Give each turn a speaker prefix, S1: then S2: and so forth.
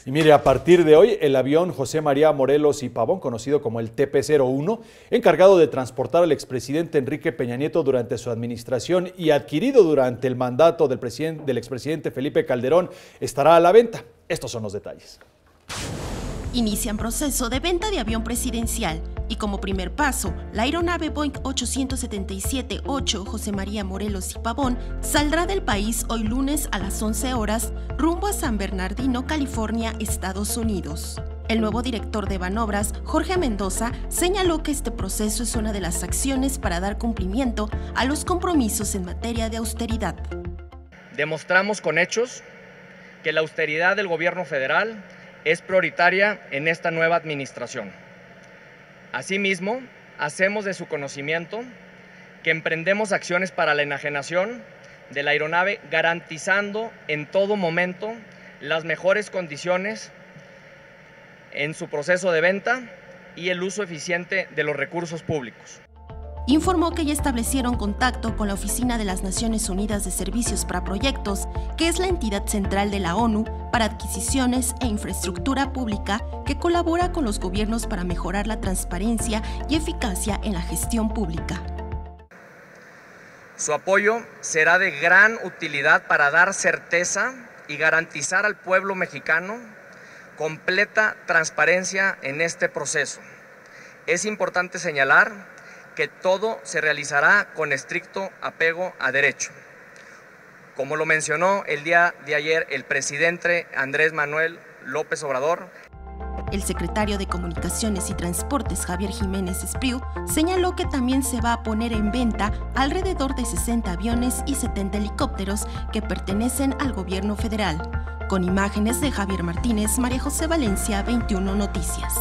S1: Y mire, a partir de hoy, el avión José María Morelos y Pavón, conocido como el TP-01, encargado de transportar al expresidente Enrique Peña Nieto durante su administración y adquirido durante el mandato del expresidente Felipe Calderón, estará a la venta. Estos son los detalles.
S2: Inician proceso de venta de avión presidencial y como primer paso, la aeronave Boeing 877-8 José María Morelos y Pavón saldrá del país hoy lunes a las 11 horas rumbo a San Bernardino, California, Estados Unidos. El nuevo director de Banobras, Jorge Mendoza, señaló que este proceso es una de las acciones para dar cumplimiento a los compromisos en materia de austeridad.
S3: Demostramos con hechos que la austeridad del gobierno federal es prioritaria en esta nueva administración. Asimismo, hacemos de su conocimiento que emprendemos acciones para la enajenación de la aeronave, garantizando en todo momento las mejores condiciones en su proceso de venta y el uso eficiente de los recursos públicos.
S2: Informó que ya establecieron contacto con la Oficina de las Naciones Unidas de Servicios para Proyectos, que es la entidad central de la ONU para adquisiciones e infraestructura pública que colabora con los gobiernos para mejorar la transparencia y eficacia en la gestión pública.
S3: Su apoyo será de gran utilidad para dar certeza y garantizar al pueblo mexicano completa transparencia en este proceso. Es importante señalar que todo se realizará con estricto apego a derecho. Como lo mencionó el día de ayer el presidente Andrés Manuel López Obrador.
S2: El secretario de Comunicaciones y Transportes, Javier Jiménez Espriu, señaló que también se va a poner en venta alrededor de 60 aviones y 70 helicópteros que pertenecen al gobierno federal. Con imágenes de Javier Martínez, María José Valencia, 21 Noticias.